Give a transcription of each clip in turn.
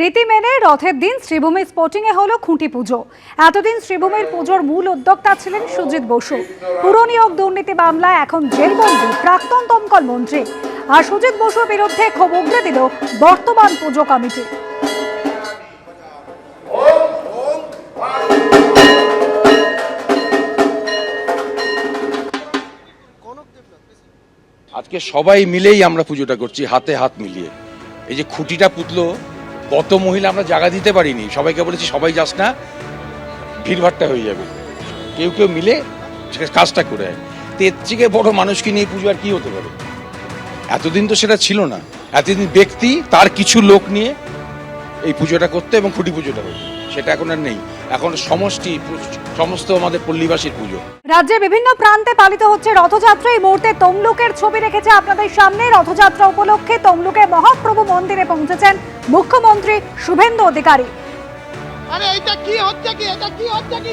রীতি মেনে রথের দিন শ্রীভূমি স্পোর্টিং এ হলো খুঁটি পুজো। এতদিন শ্রীভূমির পুজোর মূল উদ্যোক্তা ছিলেন সুজিত বসু। পুরনিয়োগ দুর্নীতি মামলায় এখন জেলবন্দি প্রাক্তন দমকল মন্ত্রী। আর সুজিত বসুর বিরুদ্ধে ক্ষোভ উগরে দিল বর্তমান পুজো কমিটি। আজকে সবাই মিলেই আমরা পুজোটা করছি, হাতে হাত মিলিয়ে। এই যে খুঁটিটা পুতলো, কত মহিলা আমরা জায়গা দিতে পারিনি, সবাইকে বলেছি সবাই যাস না, ভিড়ভাট্টা হয়ে যাবে। কেউ কেউ মিলে কাজটা করে। তো এর থেকে বড় মানুষকে নিয়ে পুজো আর কি হতে পারে? এতদিন তো সেটা ছিল না। এতদিন ব্যক্তি তার কিছু লোক নিয়ে এই পুজোটা করতে এবং খুঁটি পুজোটা হতো, সেটা এখন আর নেই। এখন সমস্ত আমাদের পল্লীবাসীর পুজো। রাজ্যের বিভিন্ন প্রান্তে পালিত হচ্ছে রথযাত্রা। এই মুহূর্তে তমলুকের ছবি রেখেছে আপনাদের সামনে। রথযাত্রা উপলক্ষে তমলুকে মহাপ্রভু মন্দিরে পৌঁছেছেন মুখ্যমন্ত্রী শুভেন্দু অধিকারী।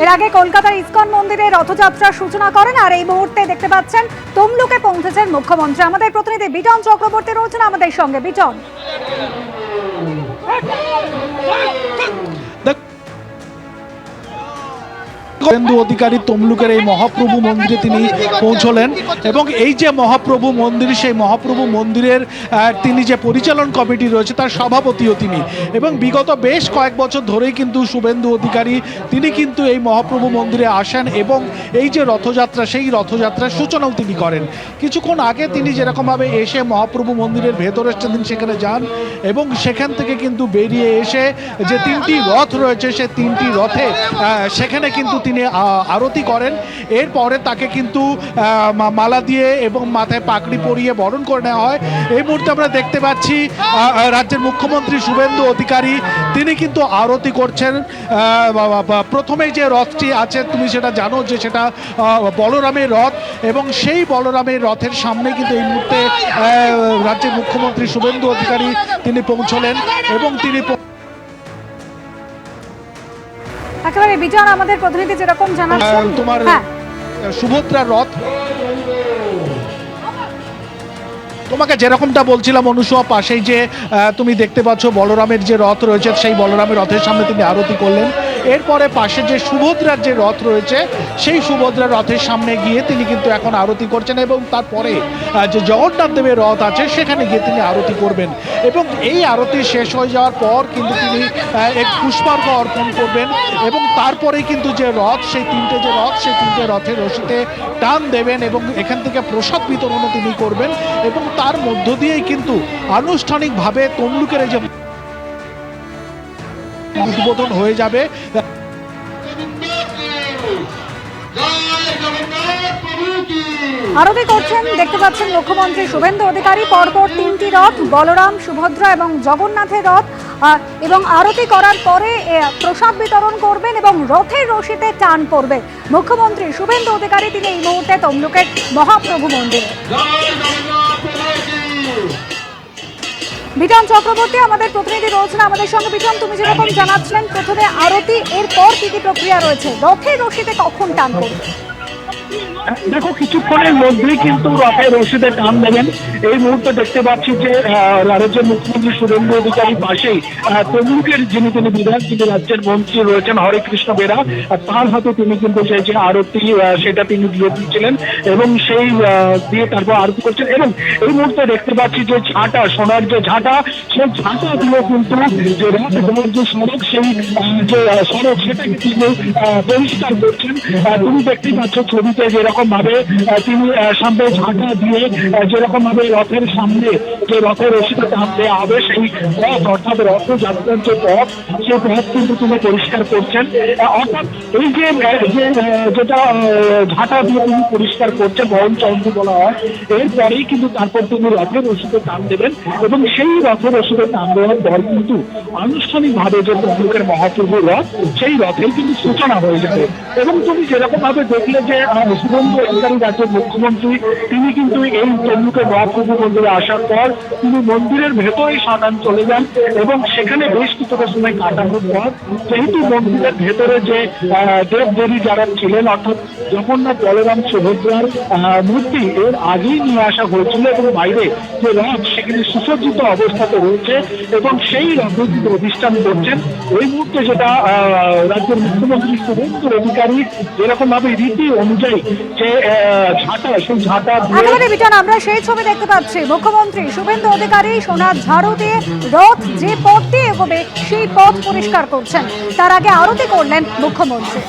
এর আগে কলকাতার ইসকন মন্দিরে রথযাত্রার সূচনা করেন। আর এই মুহূর্তে দেখতে পাচ্ছেন তমলুকে পৌঁছেছেন মুখ্যমন্ত্রী। আমাদের প্রতিনিধি বিটন চক্রবর্তী রয়েছেন আমাদের সঙ্গে। বিটন, শুভেন্দু অধিকারী তমলুকের এই মহাপ্রভু মন্দিরে তিনি পৌঁছলেন এবং এই যে মহাপ্রভু মন্দির, সেই মহাপ্রভু মন্দিরের তিনি যে পরিচালন কমিটি রয়েছে তার সভাপতিও তিনি। এবং বিগত বেশ কয়েক বছর ধরেই কিন্তু শুভেন্দু অধিকারী তিনি কিন্তু এই মহাপ্রভু মন্দিরে আসেন এবং এই যে রথযাত্রা, সেই রথযাত্রার সূচনাও তিনি করেন। কিছুক্ষণ আগে তিনি যেরকমভাবে এসে মহাপ্রভু মন্দিরের ভেতরে তিনি সেখানে যান এবং সেখান থেকে কিন্তু বেরিয়ে এসে যে তিনটি রথ রয়েছে সে তিনটি রথে সেখানে কিন্তু তিনি আরতি করেন। এরপরে তাকে কিন্তু মালা দিয়ে এবং মাথায় পাগড়ি পরিয়ে বরণ করে নেওয়া হয়। এই মুহূর্তে আমরা দেখতে পাচ্ছি রাজ্যের মুখ্যমন্ত্রী শুভেন্দু অধিকারী তিনি কিন্তু আরতি করছেন। প্রথমেই যে রথটি আছে তুমি সেটা জানো যে সেটা বলরামের রথ এবং সেই বলরামের রথের সামনে কিন্তু এই মুহূর্তে রাজ্যের মুখ্যমন্ত্রী শুভেন্দু অধিকারী তিনি পৌঁছলেন এবং তিনি একেবারে বিজন আমাদের প্রতিনিধি যেরকম জানাচ্ছেন তোমার সুভদ্রার রথ, তোমাকে যেরকমটা বলছিলাম অনুসভা, পাশেই যে তুমি দেখতে পাচ্ছ বলরামের যে রথ রয়েছে সেই বলরামের রথের সামনে তিনি আরতি করলেন। এরপরে পাশে যে সুভদ্রার যে রথ রয়েছে সেই সুভদ্রার রথের সামনে গিয়ে তিনি কিন্তু এখন আরতি করছেন এবং তারপরে যে জগন্নাথ দেবের রথ আছে সেখানে গিয়ে তিনি আরতি করবেন এবং এই আরতি শেষ হয়ে যাওয়ার পর কিন্তু তিনি এক পুষ্পার্ঘ্য অর্পণ করবেন এবং তারপরে কিন্তু যে রথ, সেই তিনটে যে রথ, সেই তিনটে রথের রশিতে টান দেবেন এবং এখান থেকে প্রসাদ বিতরণও তিনি করবেন এবং তার মধ্য দিয়েই কিন্তু আনুষ্ঠানিকভাবে তমলুকের যে উদ্বোধন হয়ে যাবে। আরতি করছেন দেখতে পাচ্ছেন মুখ্যমন্ত্রী শুভেন্দু অধিকারী। পরপর তিনটি রথ, বলরাম, সুভদ্রা এবং জগন্নাথের রথ, এবং আরতি করার পরে প্রসাদ বিতরণ করবেন এবং রথের রশিতে টান পড়বে মুখ্যমন্ত্রী শুভেন্দু অধিকারী। তিনি এই মুহূর্তে তমলুকের মহাপ্রভু মন্দিরে। বিটন চক্রবর্তী আমাদের প্রতিনিধি রয়েছেন আমাদের সঙ্গে। বিটন, তুমি যেরকম জানাচ্ছিলেন প্রথমে আরতি, এরপর কি কি প্রক্রিয়া রয়েছে? রথের রশিতে কখন টান পড়বে? দেখো, কিছুক্ষণের মধ্যেই কিন্তু রথের রশিদে টান দেবেন। এই মুহূর্তে দেখতে পাচ্ছি যে রাজ্যের মুখ্যমন্ত্রী শুভেন্দু অধিকারী পাশেই তমলুকের যিনি বিধায়ক, যিনি রাজ্যের মন্ত্রী রয়েছেন হরেকৃষ্ণ বেরা, তার হাতে তিনি কিন্তু সেই যে আরতি সেটা তিনি দিয়ে দিচ্ছিলেন এবং সেই দিয়ে তারপর আরতি করছেন। এবং এই মুহূর্তে দেখতে পাচ্ছি যে ঝাঁটা, সোনার যে ঝাঁটা, সেই ঝাঁটা দিয়ে কিন্তু যে রথ যে সড়ক, সেই যে সড়ক সেটাকে তিনি পরিষ্কার করছেন। তুমি দেখতে পাচ্ছ ছবিতে যেরকম ভাবে তিনি সামনে ঝাঁটা দিয়ে যেরকম ভাবে রথের সামনে যে রথের রশিদে টান দেওয়া হবে সেই পথ, অর্থাৎ রথযাত্রার যে পথ, সেই পথ কিন্তু তিনি পরিষ্কার করছেন। অর্থাৎ এই যে যেটা ঝাঁটা দিয়ে তিনি পরিষ্কার করছেন, বরণ চন্দ্র বলা হয়, এরপরেই কিন্তু তারপর তিনি রথের রশিদে টান দেবেন এবং সেই রথের রশিদে টান দেওয়ার পর কিন্তু আনুষ্ঠানিকভাবে যে তমলুকের মহাপ্রভু রথ, সেই রথের কিন্তু সূচনা হয়ে যাবে। এবং তুমি যেরকম ভাবে দেখলে যে শুভেন্দু অধিকারী রাজ্যের মুখ্যমন্ত্রী তিনি কিন্তু এই তমলুকের মহাপ্রভু মন্দিরে আসার পর তিনি মন্দিরের ভেতরেই সাধারণ চলে যান এবং সেখানে বেশ কিছুটা সময় কাটানোর পর যেহেতু মন্দিরের ভেতরে যে দেব দেবী যারা ছিলেন, অর্থাৎ জগন্নাথ বলরাম সুভদ্রার মূর্তি এর আগেই নিয়ে আসা হয়েছিল এবং বাইরে যে রথ সেখানে সুসজ্জিত অবস্থাতে রয়েছে এবং সেই রথে কিন্তু অধিষ্ঠান করছেন এই মুহূর্তে যেটা রাজ্যের মুখ্যমন্ত্রী শুভেন্দু অধিকারী যেরকম ভাবে রীতি অনুযায়ী যে ঝাঁটা সেই ঝাঁটা একেবারে বিটান আমরা সেই ছবি দেখতে পাচ্ছি মুখ্যমন্ত্রী শুভেন্দু অধিকারী সোনার ঝাড়ু দিয়ে রথ যে পথ দিয়ে এগোবে সেই পথ পরিষ্কার করছেন। তার আগে আরতি করলেন মুখ্যমন্ত্রী।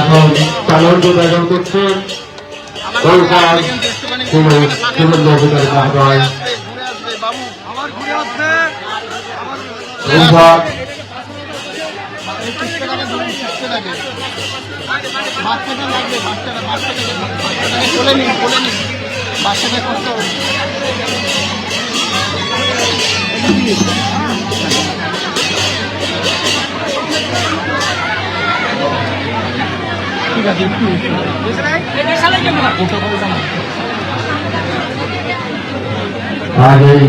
এখন তালন্ত ব্যবহার করছেন শুভেন্দু অধিকারী মহোদয়। আর এই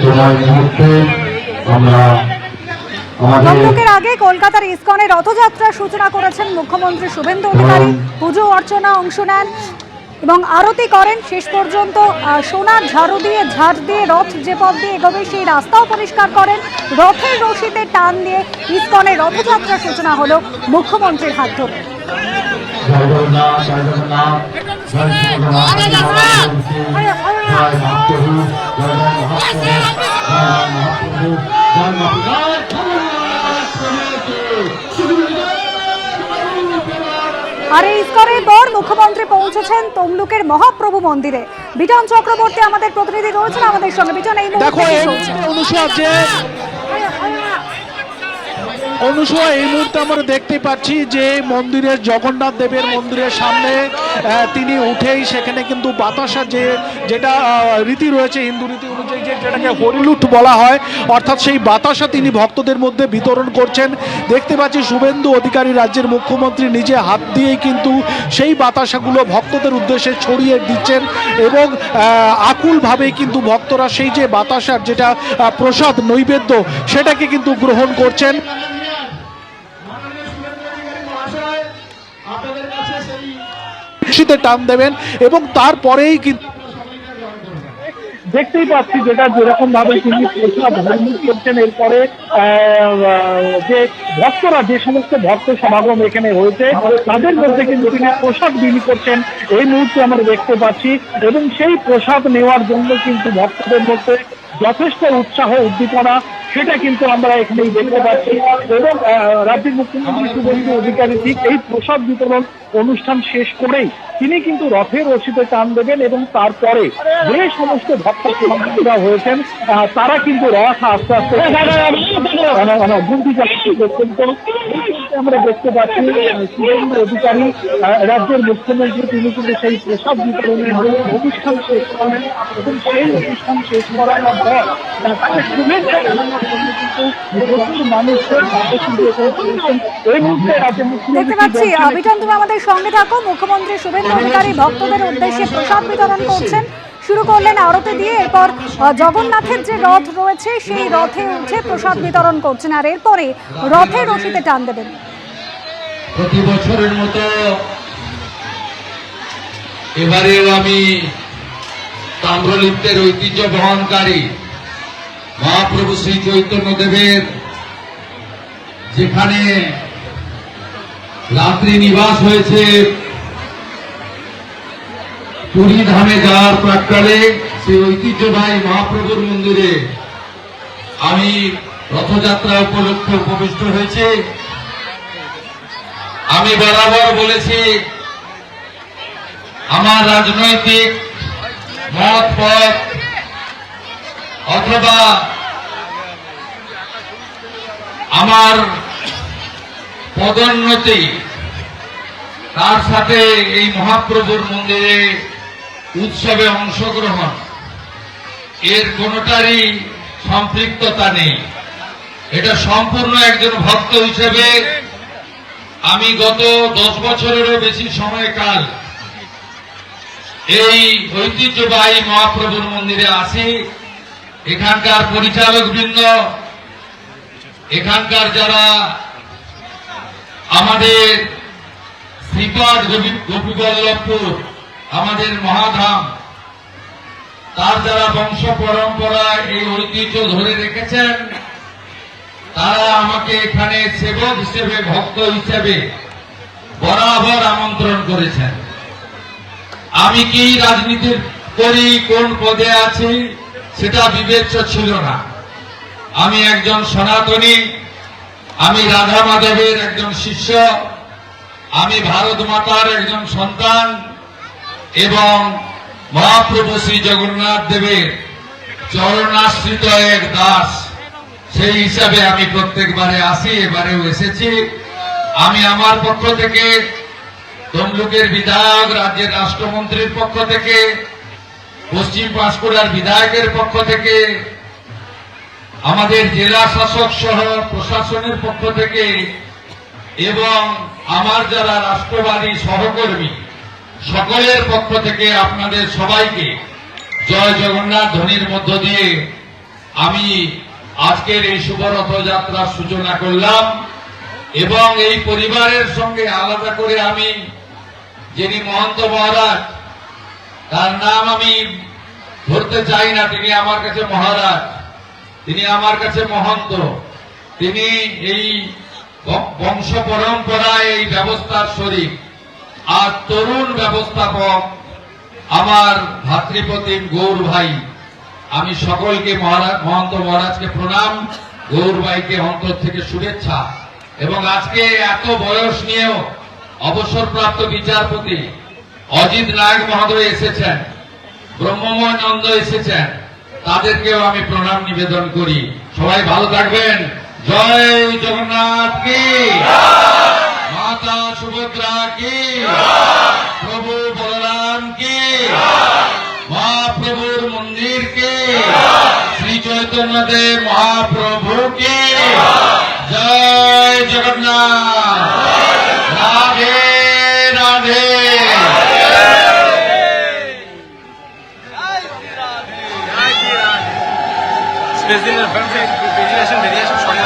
সময় মুহূর্তে আমরা বৈঠকের আগে কলকাতার ইসকনে রথযাত্রার সূচনা করেছেন মুখ্যমন্ত্রী শুভেন্দু অধিকারী। পুজো অর্চনা অংশ নেন এবং আরতি করেন। শেষ পর্যন্ত সোনার ঝাড়ু দিয়ে ঝাড় দিয়ে রথ যে পথ দিয়ে এগোবে সেই রাস্তাও পরিষ্কার করেন। রথের রশিতে টান দিয়ে ইসকনে রথযাত্রার সূচনা হলো মুখ্যমন্ত্রীর হাত ধরে। আর এই ইসকনের পর মুখ্যমন্ত্রী পৌঁছেছেন তমলুকের মহাপ্রভু মন্দিরে। বিটন চক্রবর্তী আমাদের প্রতিনিধি রয়েছেন আমাদের সঙ্গে। বিটন, এই মুহূর্তে অনুসূয়া এই মুহূর্তে আমরা দেখতে পাচ্ছি যে মন্দিরের জগন্নাথ দেবের মন্দিরের সামনে তিনি উঠেই সেখানে কিন্তু বাতাসা যেটা রীতি রয়েছে হিন্দু রীতি অনুযায়ী যেটাকে হরিলুট বলা হয়, অর্থাৎ সেই বাতাসা তিনি ভক্তদের মধ্যে বিতরণ করছেন। দেখতে পাচ্ছি শুভেন্দু অধিকারী রাজ্যের মুখ্যমন্ত্রী নিজে হাত দিয়েই কিন্তু সেই বাতাসাগুলো ভক্তদের উদ্দেশ্যে ছড়িয়ে দিচ্ছেন এবং আকুলভাবেই কিন্তু ভক্তরা সেই যে বাতাসার যেটা প্রসাদ নৈবেদ্য সেটাকে কিন্তু গ্রহণ করছেন। টান দেবেন এবং তারপরেই কিন্তু দেখতেই পাচ্ছি যেটা যেরকম ভাবে তিনি করছেন। এরপরে যে ভক্তরা যে সমস্ত ভক্ত সমাগম এখানে হয়েছে তাদের মধ্যে কিন্তু তিনি প্রসাদ বিলি করছেন এই মুহূর্তে আমরা দেখতে পাচ্ছি এবং সেই প্রসাদ নেওয়ার জন্য কিন্তু ভক্তদের মধ্যে যথেষ্ট উৎসাহ উদ্দীপনা সেটা কিন্তু আমরা এখানেই দেখতে পাচ্ছি এবং রাজ্যের মুখ্যমন্ত্রী শুভেন্দু অধিকারী ঠিক এই প্রসাদ বিতরণ অনুষ্ঠান শেষ করেই তিনি কিন্তু রথের রশিতে টান দেবেন এবং তারপরে যে সমস্ত ভক্ত সমাগমরা হয়েছেন তারা কিন্তু রথ আস্তে আস্তে আমরা দেখতে পাচ্ছি শুভেন্দু অধিকারী রাজ্যের মুখ্যমন্ত্রী তিনি কিন্তু সেই প্রসাদ বিতরণের অনুষ্ঠান শেষ করেন এবং সেই অনুষ্ঠান শেষ করার পর শুভেচ্ছা মানুষের এই মুহূর্তে রাজ্যের দেখতে পাচ্ছি। বিটন, তুমি আমাদের সঙ্গে থাকো। মুখ্যমন্ত্রী শুভেন্দু অধিকারী ভক্তদের উদ্দেশ্যে প্রসাদ বিতরণ করছেন। শুরু করলেন আরতি দিয়ে, এরপর জগন্নাথের যে রথ রয়েছে সেই রথে উঠে প্রসাদ বিতরণ করছেন আর এরপরে রথের রশিতে টান দেবেন। প্রতি বছরের মতো এবারেও আমি তাম্রলিপ্তের ঐতিহ্য বহনকারী মহাপ্রভু শ্রী চৈতন্য দেবের যেখানে রাত্রি নিবাস হয়েছে পুরী ধামে যাওয়ার প্রাক্কালে সেই ঐতিহ্যবাহী মহাপ্রভুর মন্দিরে আমি রথযাত্রা উপলক্ষে উপবিষ্ট হয়েছে। আমি বরাবর বলেছি আমার রাজনৈতিক মত পথ অথবা আমার পদোন্নতি তার সাথে এই মহাপ্রভুর মন্দিরে উৎসবে অংশগ্রহণ এর কোনোটারই সম্পৃক্ততা নেই। এটা সম্পূর্ণ একজন ভক্ত হিসেবে আমি গত 10 বছরেরও বেশি সময়কাল এই ঐতিহ্যবাহী মহাপ্রভুর মন্দিরে আসি। এখানকার পরিচালকবৃন্দ, এখানকার যারা আমাদের শ্রীপাদ গোপীবল্লভপুর, আমাদের মহাধাম, তার যারা বংশ পরম্পরায় এই ঐতিহ্য ধরে রেখেছেন, তারা আমাকে এখানে সেবক হিসেবে, ভক্ত হিসেবে বরাবর আমন্ত্রণ করেছেন। আমি কি রাজনীতি করি, কোন পদে আছি, সেটা বিবেচ্য ছিল না। আমি একজন সনাতনী, আমি রাধা মাধবের একজন শিষ্য, আমি ভারত মাতার একজন সন্তান এবং মহাপ্রভু শ্রী জগন্নাথ দেবের চরণাশ্রিত এক দাস। সেই হিসাবে আমি প্রত্যেকবারে আসি, এবারেও এসেছি। আমি আমার পক্ষ থেকে, তমলুকের বিধায়ক, রাজ্যের রাষ্ট্রমন্ত্রীর পক্ষ থেকে, পশ্চিম পাঁশকুড়ার বিধায়কের পক্ষ থেকে, আমাদের জেলা শাসক সহ প্রশাসনের পক্ষ থেকে এবং আমার যারা রাষ্ট্রবাদী সহকর্মী সকলের পক্ষ থেকে আপনাদের সবাইকে জয় জগন্নাথ ধ্বনির মধ্য দিয়ে আমি আজকের এই শুভ রথযাত্রার সূচনা করলাম। এবং এই পরিবারের সঙ্গে আলাদা করে আমি যিনি মহন্ত মহারাজ, তার নাম আমি ধরতে চাই না, তিনি আমার কাছে মহারাজ, তিনি আমার কাছে মহন্ত, তিনি এই বংশ পরম্পরায় এই ব্যবস্থার শরীর আর তরুণ ব্যবস্থাপক আমার ভাতৃপ্রতিম গৌর ভাই। আমি সকলকে মহন্ত মহারাজকে প্রণাম, গৌর ভাইকে অন্তর থেকে শুভেচ্ছা। এবং আজকে এত বয়স নিয়েও অবসরপ্রাপ্ত বিচারপতি অজিত নায়ক মহোদয় এসেছেন, ব্রহ্মময় নন্দ এসেছেন, তাদেরকেও আমি প্রণাম নিবেদন করি। সবাই ভালো থাকবেন। জয় জগন্নাথ কি, মাতা সুভদ্রা কি, প্রভু বলরাম কি, মহাপ্রভুর মন্দির কে, শ্রী চৈতন্য দেব মহাপ্রভু কে, জয় জগন্নাথ। রাধে রাধে। প্রেসিডেন্টের ফ্রেন্ড ভেরিয়েশন সরি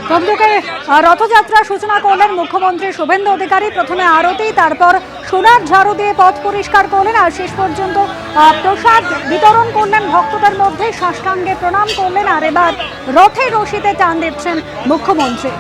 তমলুকে রথযাত্রা সূচনা করলেন মুখ্যমন্ত্রী শুভেন্দু অধিকারী। প্রথমে আরতি, তারপর সোনার ঝাড়ু দিয়ে পথ পরিষ্কার করলেন আর শেষ পর্যন্ত প্রসাদ বিতরণ করলেন ভক্তদের মধ্যে, সাষ্টাঙ্গে প্রণাম করলেন। আর এবার রথে রশিতে টান দিচ্ছেন মুখ্যমন্ত্রী।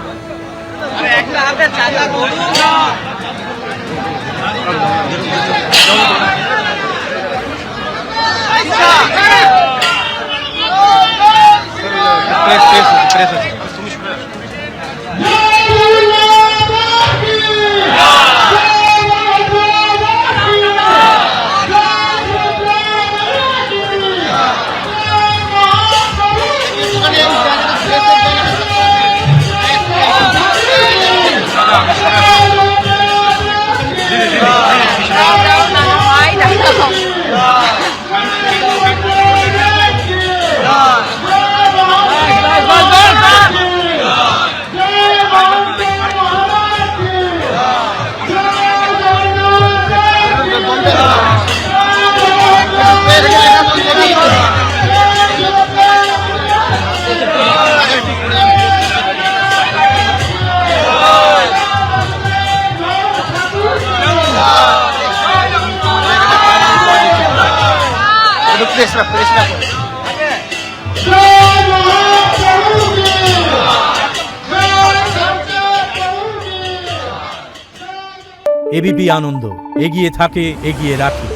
এবিপি আনন্দ, এগিয়ে থাকে, এগিয়ে রাখে।